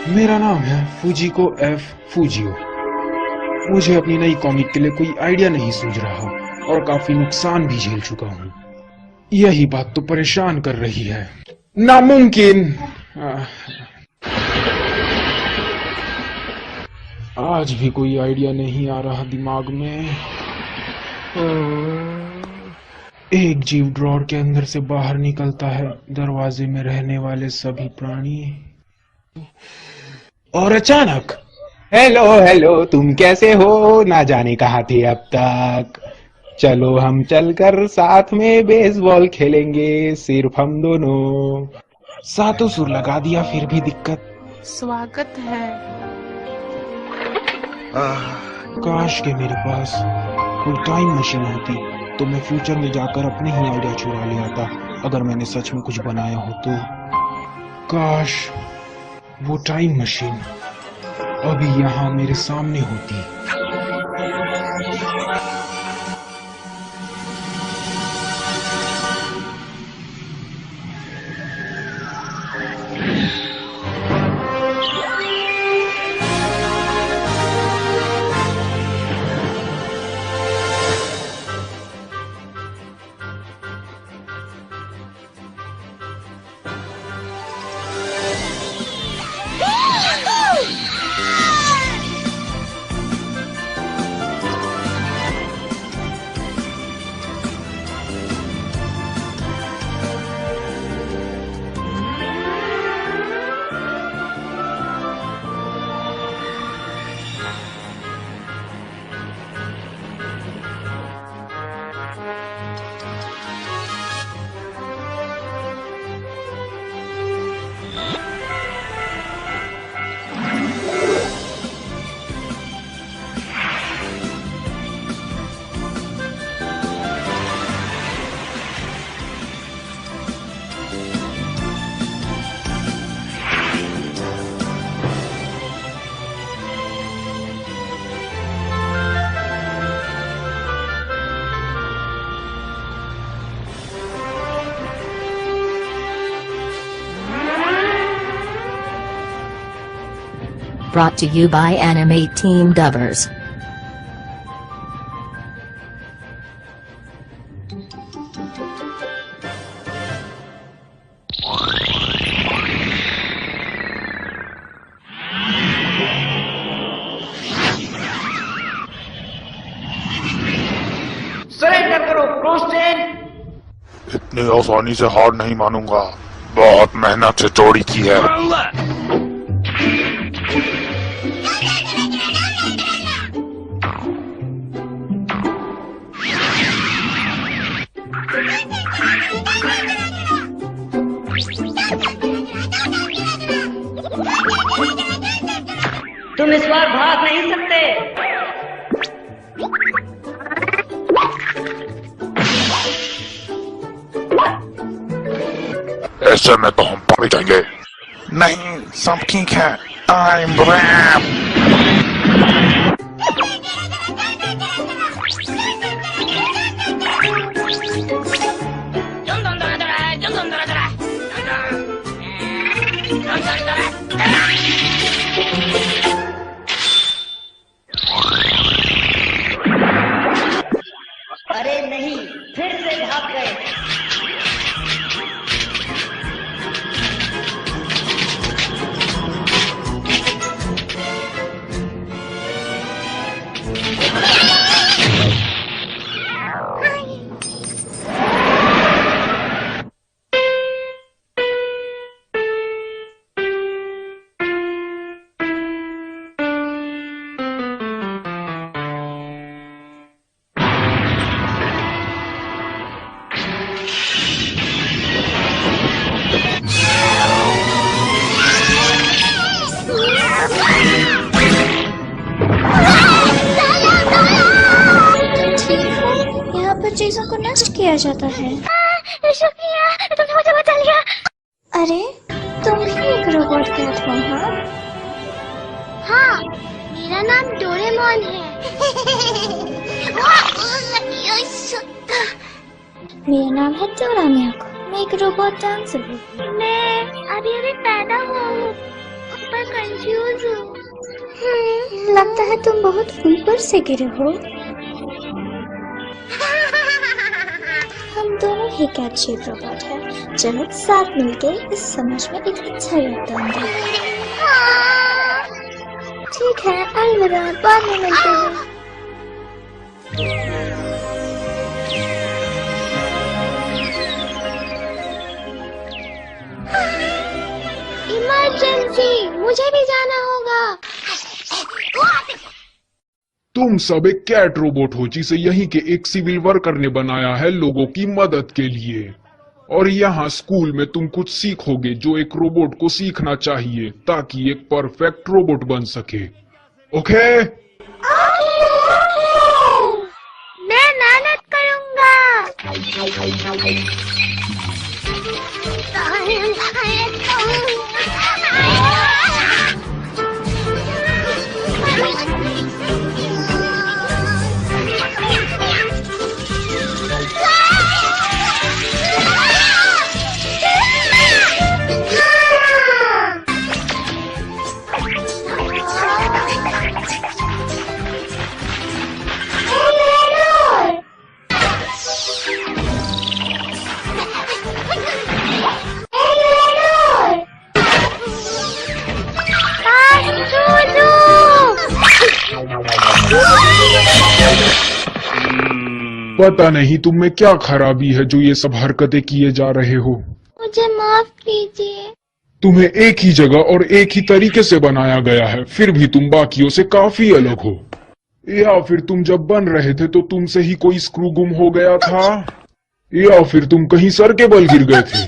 मेरा नाम है फूजिको एफ फूजियो। मुझे अपनी नई कॉमिक के लिए कोई आइडिया नहीं सूझ रहा और काफी नुकसान भी झेल चुका हूँ। यही बात तो परेशान कर रही है। नामुमकिन। आज भी कोई आइडिया नहीं आ रहा दिमाग में। एक जीव ड्रॉर के अंदर से बाहर निकलता है, दरवाजे में रहने वाले सभी प्राणी, और अचानक हेलो हेलो, तुम कैसे हो? ना जाने कहाँ थे अब तक। चलो हम चलकर साथ में बेसबॉल खेलेंगे, सिर्फ हम दोनों। सातों सुर लगा दिया फिर भी दिक्कत। स्वागत है। काश के मेरे पास कोई टाइम मशीन होती तो मैं फ्यूचर में जाकर अपने ही आइडिया चुरा ले आता। अगर मैंने सच में कुछ बनाया हो तो। काश वो टाइम मशीन अभी यहाँ मेरे सामने होती। Brought to you by Anime Team Dubbers. Surrender करो क्रोस्टेन। इतनी आसानी से हार नहीं मानूंगा, बहुत मेहनत से चोरी की है। तुम इस बार भाग नहीं सकते। ऐसे में तो हम पड़ जाएंगे। नहीं, सब ठीक है। Time wrap. अरे नहीं, फिर से भाग गए। चीजों को नष्ट किया जाता है। शुक्रिया, तुमने मुझे बचा लिया। अरे तुम भी एक रोबोट कैट हो? हाँ, मेरा नाम डोरेमोन है। मेरा नाम है डोरामियाको। मैं एक रोबोट डांसर हूँ। मैं अभी पैदा हुआ हूँ, मैं कंफ्यूज हूँ। लगता है तुम बहुत ऊपर से गिरे हो। हम दोनों ही कैट शेप रोबोट हैं। चलो साथ मिलके इस समाज में एक अच्छा योगदान दें। ठीक है, अलविदा, बाद में मिलते हैं। इमरजेंसी, मुझे भी जाना होगा। तुम सब एक कैट रोबोट हो जिसे यहीं के एक सिविल वर्कर ने बनाया है लोगों की मदद के लिए। और यहाँ स्कूल में तुम कुछ सीखोगे जो एक रोबोट को सीखना चाहिए ताकि एक परफेक्ट रोबोट बन सके। ओके? मैं मेहनत करूंगा। पता नहीं तुम में क्या खराबी है जो ये सब हरकतें किए जा रहे हो। मुझे माफ कीजिए। तुम्हें एक ही जगह और एक ही तरीके से बनाया गया है, फिर भी तुम बाकियों से काफी अलग हो। या फिर तुम जब बन रहे थे तो तुमसे ही कोई स्क्रू गुम हो गया था, या फिर तुम कहीं सर के बल गिर गए थे।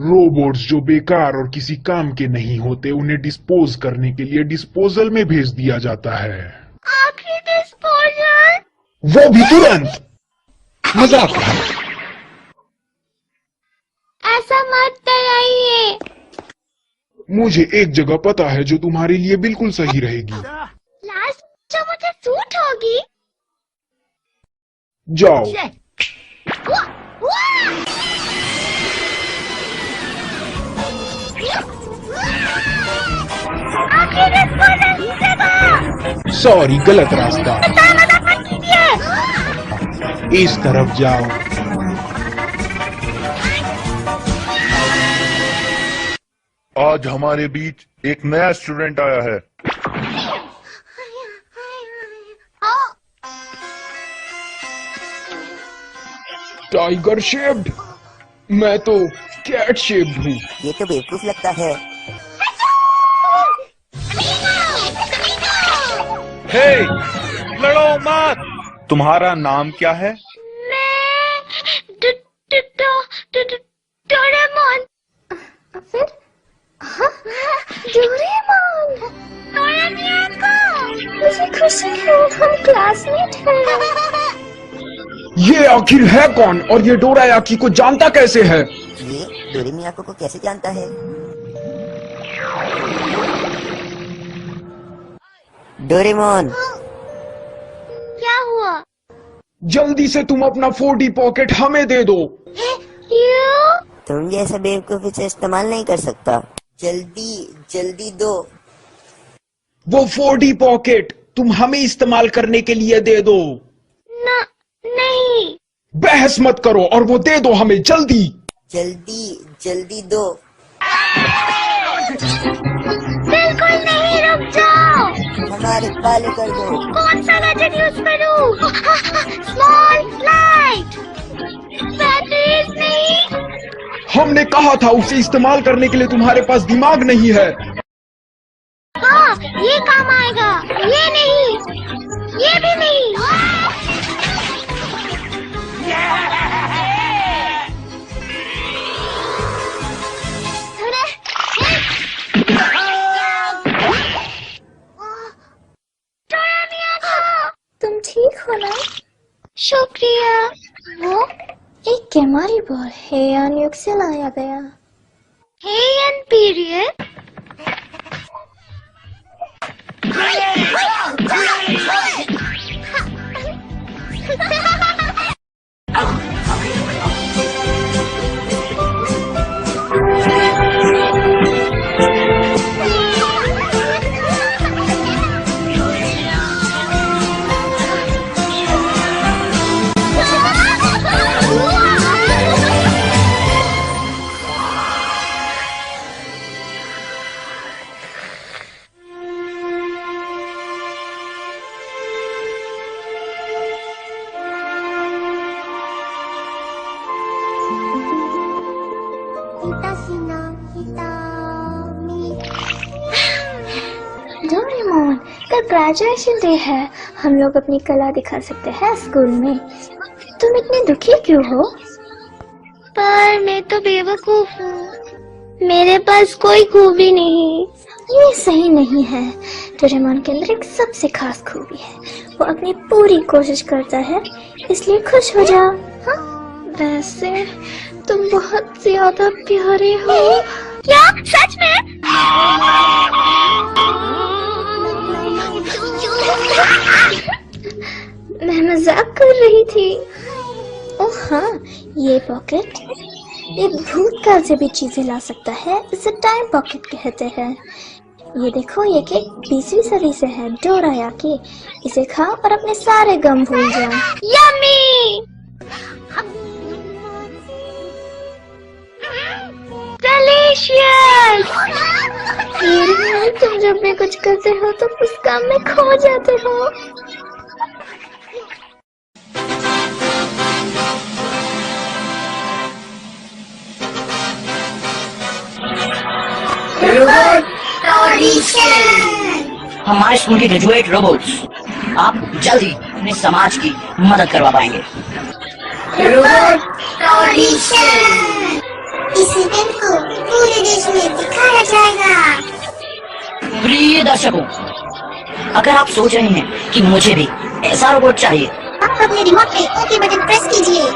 रोबोट्स जो बेकार और किसी काम के नहीं होते उन्हें डिस्पोज करने के लिए डिस्पोजल में भेज दिया जाता है। आखिरी डिस्पोजल? वो भी तुरंत। मजाक है। ऐसा मत डराइए। मुझे एक जगह पता है जो तुम्हारे लिए बिल्कुल सही रहेगी। लास्ट जो मुझे सूट होगी। जाओ। सॉरी, गलत रास्ता। इस तरफ जाओ। आज हमारे बीच एक नया स्टूडेंट आया है। Tiger shaped? मैं तो कैट शेप्ड हूँ। ये तो बेवकूफ लगता है। हे, लड़ो मत। तुम्हारा नाम क्या है? डोरेमोन। फिर? डोरेमोन। मुझे खुशी है, हम क्लासमेट हैं। ये आखिर है कौन और ये डोरायाकी को जानता कैसे है? ये डोरेमियाको को कैसे जानता है? डोरेमोन, क्या हुआ? जल्दी से तुम अपना 4D पॉकेट हमें दे दो। क्यों? तुम जैसा बेवकूफ इसे इस्तेमाल नहीं कर सकता। जल्दी जल्दी दो। वो 4D पॉकेट तुम हमें इस्तेमाल करने के लिए दे दो। नहीं। बहस मत करो और वो दे दो हमें जल्दी। जल्दी जल्दी दो। बिल्कुल नहीं, रुक जाओ। हमारे पाले कर दो। कौन सा लेजर यूज करूं? Small light. बैटरीज नहीं। हमने कहा था उसे इस्तेमाल करने के लिए तुम्हारे पास दिमाग नहीं है। हाँ, ये काम आएगा। ये नहीं, ये भी नहीं। तुम ठीक हो ना? शुक्रिया। वो एक केमारी बॉल हेयन युग से लाया गया। हेयन पीरियड? ग्रेजुएशन डे है, हम लोग अपनी कला दिखा सकते हैं स्कूल में। तुम इतने दुखी क्यों हो? पर मैं तो बेवकूफ हूँ, मेरे पास कोई खूबी नहीं। ये सही नहीं है। डोरेमोन के अंदर एक सबसे खास खूबी है, वो अपनी पूरी कोशिश करता है, इसलिए खुश हो जाओ। हाँ? वैसे तुम बहुत ज्यादा प्यारे हो। क्या सच में? मैं मजाक कर रही थी। ओह हाँ, ये पॉकेट एक भूतकाल से भी चीजें ला सकता है, इसे टाइम पॉकेट कहते हैं। ये देखो, ये केक 20वीं सदी से है, डोरायाकी। इसे खाओ और अपने सारे गम भूल जाओ। यम्मी! डिलीशियस! तुम जब भी कुछ करते हो तो उस काम में खो जाते हो। हमारे स्कूल के ग्रेजुएट रोबोट्स आप जल्द ही अपने समाज की मदद करवा पाएंगे। इस इवेंट को पूरे देश में दिखाया जाएगा। प्रिय दर्शकों, अगर आप सोच रहे हैं कि मुझे भी ऐसा रोबोट चाहिए, आप अपने रिमोट पे ओके बटन प्रेस कीजिए।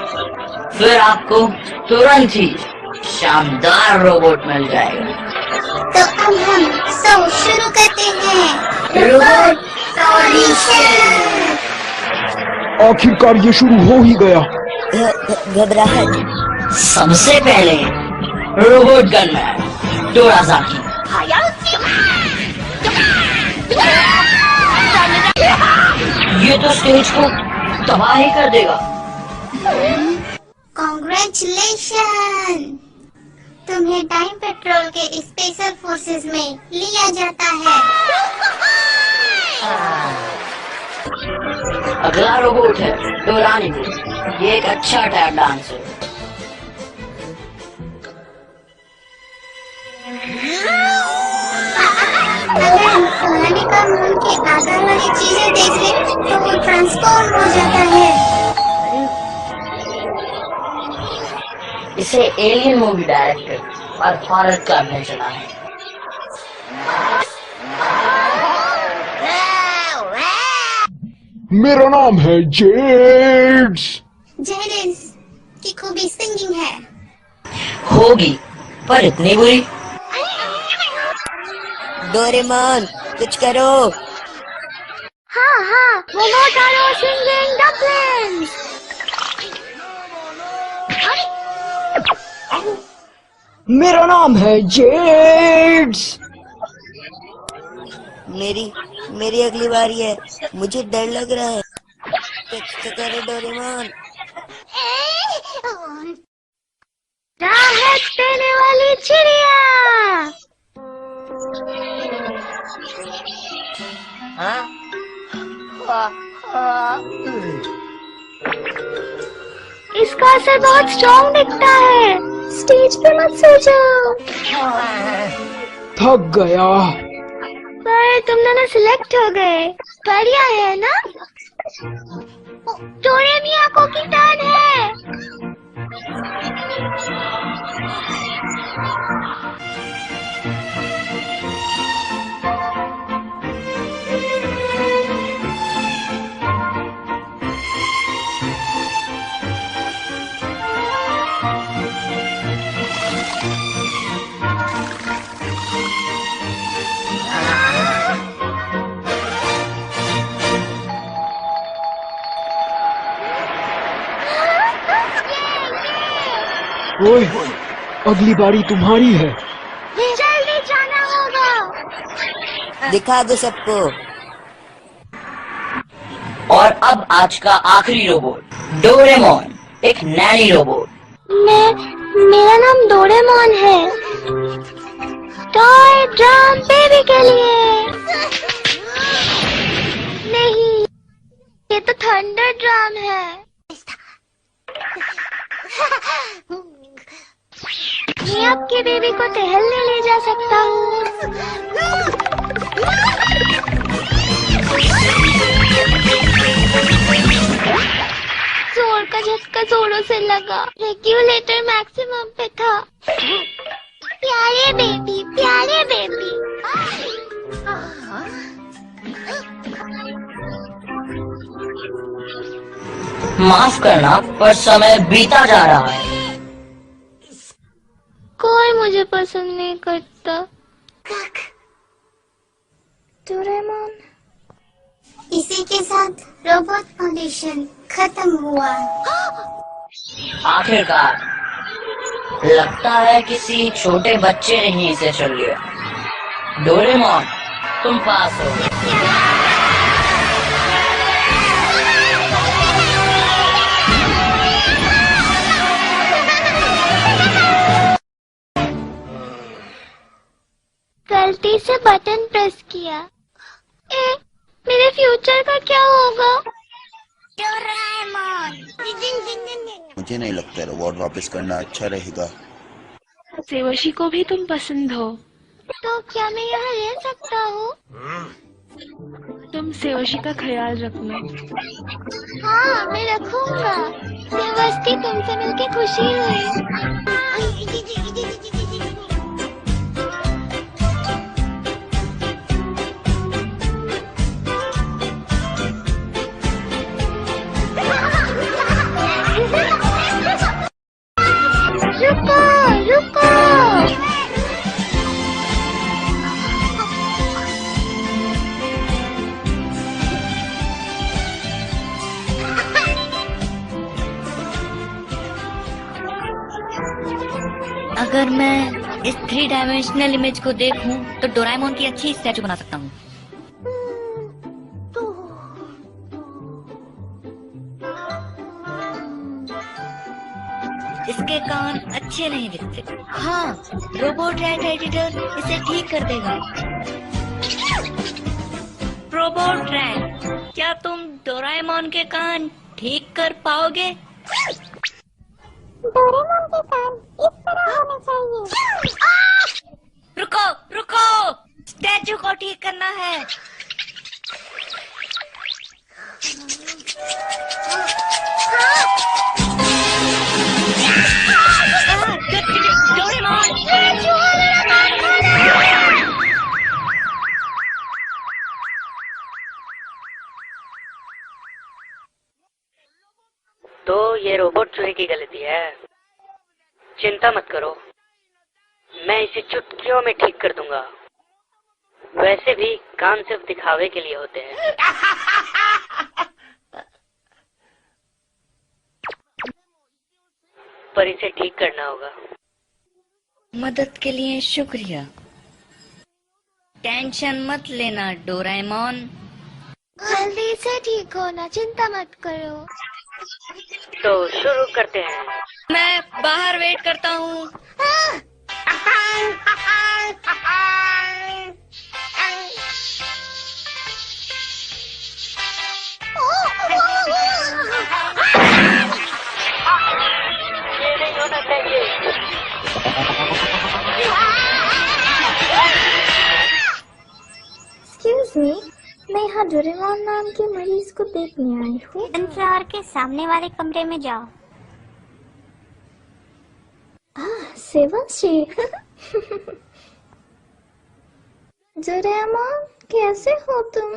फिर आपको तुरंत ही शानदार रोबोट मिल जाएगा। तो अब हम शो शुरू करते हैं। आखिरकार ये शुरू हो ही गया। घबराहट। सबसे पहले रोबोट गनमैन डोरायाकी। ये तो स्टेज को तबाह ही कर देगा। कांग्रेचुलेशन, तुम्हें टाइम पेट्रोल के स्पेशल फोर्सेस में लिया जाता है। अगला रोबोट है डोरानी। ये एक अच्छा टैप डांस है। अगर डोरानी का मून के आकार वाली चीजें देख ले तो वो ट्रांसफॉर्म हो जाता है। इसे एलियन मूवी डायरेक्टर और भारत का ने चला है। मेरा नाम है जेड्स। जेडेंस की खूबी सिंगिंग है। होगी, पर इतनी बुरी। डोरेमोन कुछ करो। हाँ हाँ, मोमोटारो सिंगिंग डकलिंग्स। मेरा नाम है जेड्स। मेरी अगली बारी है, मुझे डर लग रहा है। कुछ करो डोरेमोन। राहत देने वाली चिड़िया। इसका असर बहुत स्ट्रॉन्ग दिखता है। स्टेज पे मत सो जाओ। थक गया। पर तुम दोनों सिलेक्ट हो गए, बढ़िया है ना? डोरेमियाको की टर्न है। ओए, अगली बारी तुम्हारी है। जल्दी जाना होगा। दिखा दो सबको। और अब आज का आखिरी रोबोट डोरेमोन, एक नैनी रोबोट। मेरा नाम डोरेमोन है। टॉय ड्रम बेबी के लिए। नहीं, ये तो थंडर ड्रम है। मैं आपके बेबी को टहलने ले जा सकता हूँ। झटका जोरों से लगा। रेगुलेटर मैक्सिमम पे था। प्यारे बेबी, प्यारे बेबी। माफ करना, पर समय बीता जा रहा है। कोई मुझे पसंद नहीं करता। डोरेमोन। इसी के साथ रोबोट फाउंडेशन खत्म हुआ। आखिरकार लगता है किसी छोटे बच्चे ने ही इसे चुन लिया। डोरेमोन, तुम पास हो। गलती से बटन प्रेस किया। मेरे फ्यूचर का क्या होगा? मुझे नहीं लगता रोबोट वापस करना अच्छा रहेगा। सेवशी को भी तुम पसंद हो, तो क्या मैं यहाँ रह सकता हूँ? तुम सेवशी का ख्याल रखना। हाँ, मैं रखूंगा। सेवस्ती, तुमसे मिलके खुशी हुई। रुको, रुको। अगर मैं इस 3 डायमेंशनल इमेज को देखूं तो डोरेमोन की अच्छी स्टैचू बना सकता हूँ। इसके कान अच्छे नहीं दिखते। हाँ, रोबोट रैट एडिटर इसे ठीक कर देगा। रोबोट रैट, क्या तुम डोरेमोन के कान ठीक कर पाओगे? डोरेमोन के कान इस तरह होने चाहिए। रुको, रुको, स्टैचू को ठीक करना है। तो ये रोबोट चोरी की गलती है। चिंता मत करो, मैं इसे चुटकियों में ठीक कर दूंगा। वैसे भी कान सिर्फ दिखावे के लिए होते हैं। पर इसे ठीक करना होगा। मदद के लिए शुक्रिया। टेंशन मत लेना डोरेमोन। जल्दी से ठीक होना, चिंता मत करो। तो शुरू करते हैं। मैं बाहर वेट करता हूँ। ये नहीं होना चाहिए। Excuse me, मैं यहाँ डोरेमोन नाम के मरीज को देखने आई हूँ। फ्लोर के सामने वाले कमरे में जाओ। सेवंशी। डोरेमोन, कैसे हो तुम?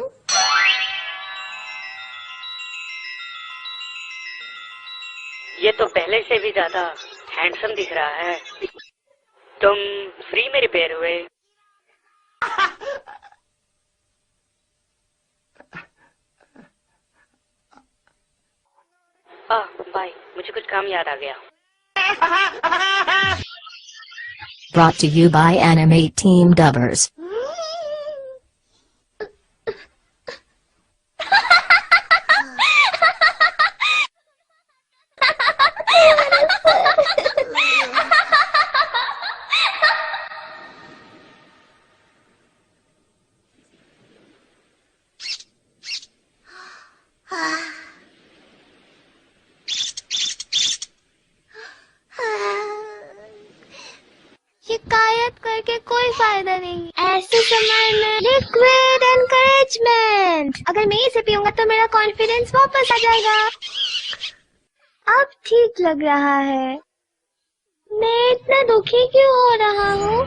ये तो पहले से भी ज्यादा हैंडसम दिख रहा है। तुम फ्री में रिपेयर हुए। बाय, मुझे कुछ काम याद आ गया। Brought to you by Animate Team Dubbers. शिकायत करके कोई फायदा नहीं। ऐसे समय में लिक्विड एनकरेजमेंट। अगर मैं इसे पीऊंगा तो मेरा कॉन्फिडेंस वापस आ जाएगा। अब ठीक लग रहा है। मैं इतना दुखी क्यों हो रहा हूँ?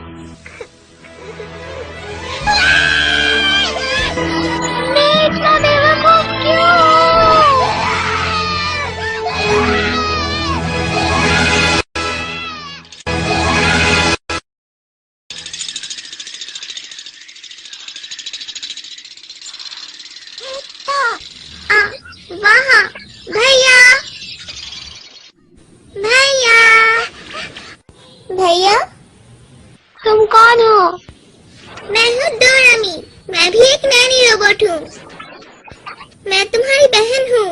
मैं इतना बेवकूफ क्यों हूँ? वहाँ भैया, भैया, भैया, तुम कौन हो? मैं हूँ डोरामी। मैं भी एक नैनी रोबोट हूँ। मैं तुम्हारी बहन हूँ।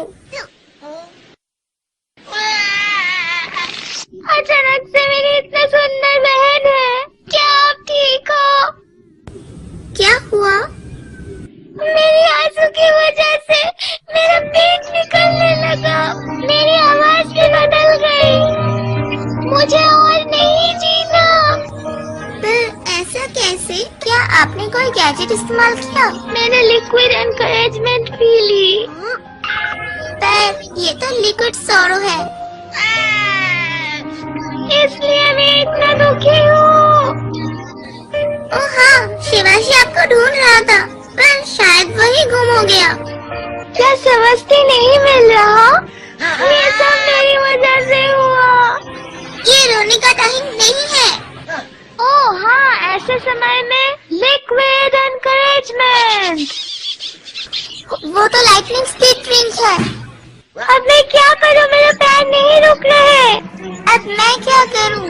अचानक से मेरी इतनी सुंदर बहन है। क्या आप ठीक हो? क्या हुआ? मेरी आंसू की वजह से मेरा पेट निकलने लगा। मेरी आवाज भी बदल गई। मुझे और नहीं जीना। पर ऐसा कैसे? क्या आपने कोई गैजेट इस्तेमाल किया? मैंने लिक्विड एनकरेजमेंट पी ली। पर ये तो लिक्विड सौरो है। इसलिए मैं इतना दुखी हूँ। ओह हाँ, शिवाजी आपको ढूंढ रहा था, पर शायद वही गुम हो गया। क्या समझती नहीं मिल रहा? ये सब मेरी वजह से हुआ। ये रोने का टाइम नहीं है। ओह हाँ, ऐसे समय में लिक्विड एनकरेजमेंट। वो तो लाइटनिंग स्पीड ड्रिंक है। अब मैं क्या करूँ? मेरे पैर नहीं रुक रहे। अब मैं क्या करूँ?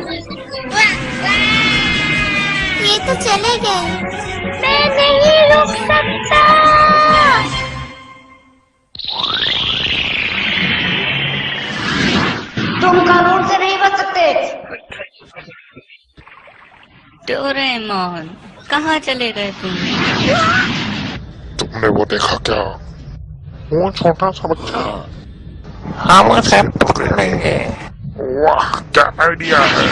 ये तो चले गए। मैं नहीं रुक सकता। तुम कानून से नहीं बच सकते। डोरेमोन, कहाँ चले गए तुम? तुमने वो देखा क्या? वो छोटा सा बच्चा हम उसे पकड़ लेंगे। वाह क्या आइडिया है।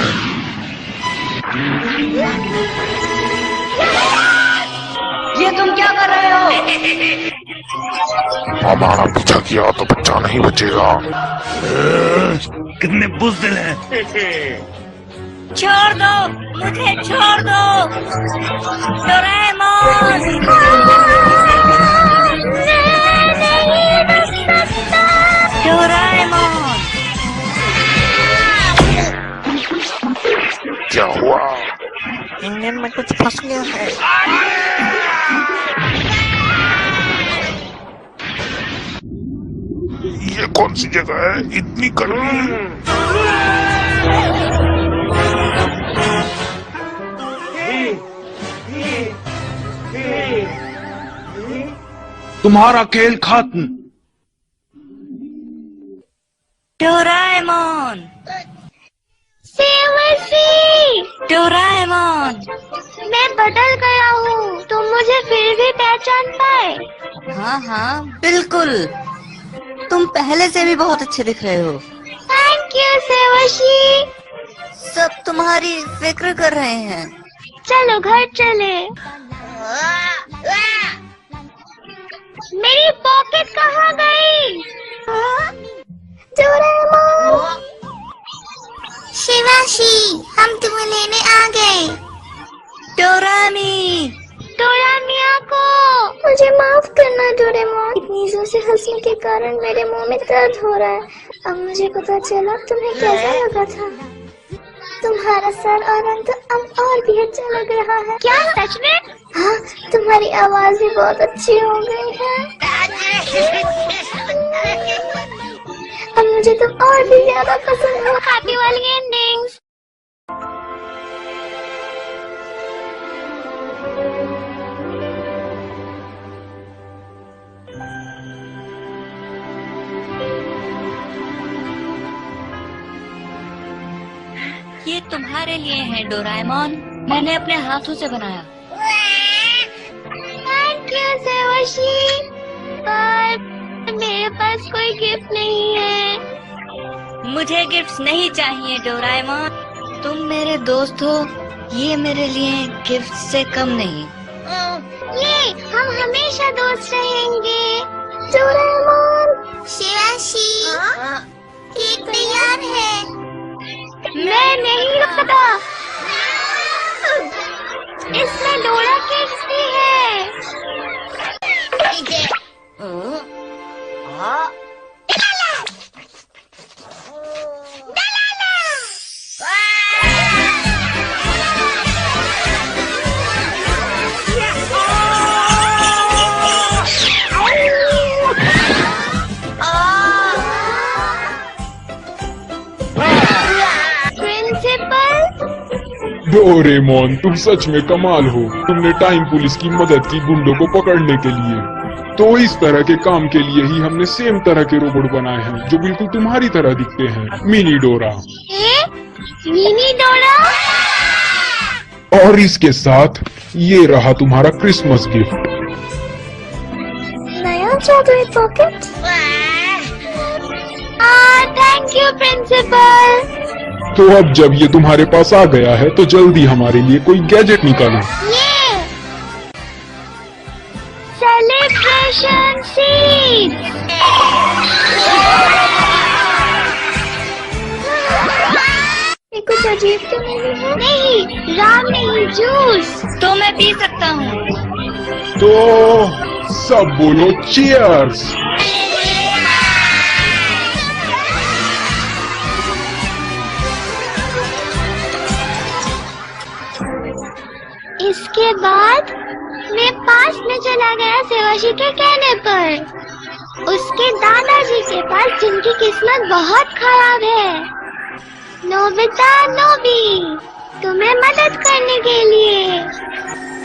ये तुम क्या कर रहे हो? हमारा पीछा किया तो बच्चा नहीं बचेगा। कितने बुज़दिल हैं। छोड़ दो मुझे, छोड़ दो डोरेमोन। डोरेमोन, क्या हुआ? इंजन में कुछ फंस गया है। ये कौन सी जगह है? इतनी गर्मी। तुम्हारा खेल खत्म। Doraemon, Sewashi, Doraemon. मैं बदल गया हूँ। तुम मुझे फिर भी पहचान पाए? हाँ हाँ बिल्कुल, तुम पहले से भी बहुत अच्छे दिख रहे हो। Thank you Sewashi. सब तुम्हारी फिक्र कर रहे हैं। चलो घर चले। मेरी पॉकेट कहाँ गई? डोरेमोन, शिवाशी, हम तुम्हें लेने आ गए। डोरामी, डोरामिया को मुझे माफ करना डोरेमोन। इतनी जोर से हंसने के कारण मेरे मुंह में दर्द हो रहा है। अब मुझे पता चला तुम्हें कैसा लगा था। तुम्हारा सर और अंत अब और भी अच्छा लग रहा है। क्या सच में? हाँ, तुम्हारी आवाज भी बहुत अच्छी हो गई है। अब मुझे तुम और भी ज्यादा पसंद हो। हैप्पी वाली एंडिंग्स। ये तुम्हारे लिए है डोरेमोन, मैंने अपने हाथों से बनाया। थैंक यू सेवशी, पर मेरे पास कोई गिफ्ट नहीं है। मुझे गिफ्ट्स नहीं चाहिए डोरेमोन, तुम मेरे दोस्त हो, ये मेरे लिए गिफ्ट से कम नहीं। ये हम हमेशा दोस्त रहेंगे। डोरेमोन, शिवाशी, केक नहीं डोरा किड्स भी है। डोरेमोन, तुम सच में कमाल हो। तुमने टाइम पुलिस की मदद की गुंडों को पकड़ने के लिए। तो इस तरह के काम के लिए ही हमने सेम तरह के रोबोट बनाए हैं जो बिल्कुल तुम्हारी तरह दिखते हैं। मिनी डोरा। मिनी डोरा? और इसके साथ ये रहा तुम्हारा क्रिसमस गिफ्ट। नया जादुई पॉकेट। Thank you principal. तो अब जब ये तुम्हारे पास आ गया है तो जल्दी हमारे लिए कोई गैजेट निकालो। ये सेलिब्रेशन सीड। ये कुछ अजीब तो नहीं है? नहीं, राम नहीं, जूस। तो मैं पी सकता हूँ। तो सब बोलो चीयर्स। इसके बाद मैं पास में चला गया सेवाशी के कहने पर। उसके दादाजी के पास जिनकी किस्मत बहुत खराब है। नोबिता, नोबी, तुम्हें मदद करने के लिए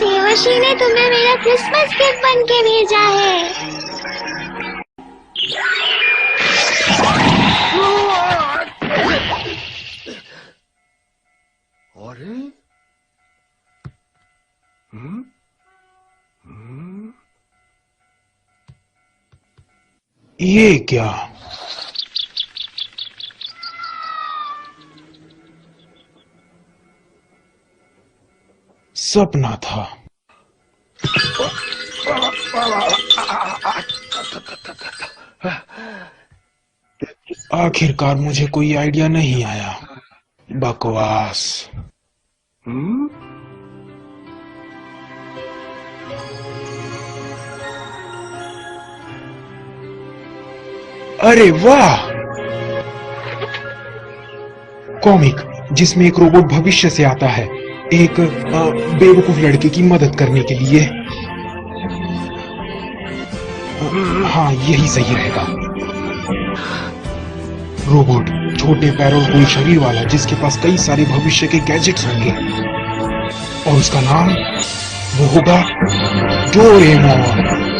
सेवाशी ने तुम्हें मेरा क्रिसमस गिफ्ट बन के भेजा है। ये क्या? सपना था। आखिरकार मुझे कोई आइडिया नहीं आया। बकवास। अरे वाह! कॉमिक जिसमें एक रोबोट भविष्य से आता है एक बेवकूफ लड़के की मदद करने के लिए। हाँ, यही सही रहेगा। रोबोट छोटे पैरों और कोई शरीर वाला जिसके पास कई सारे भविष्य के गैजेट्स होंगे और उसका नाम वो होगा डोरेमोन।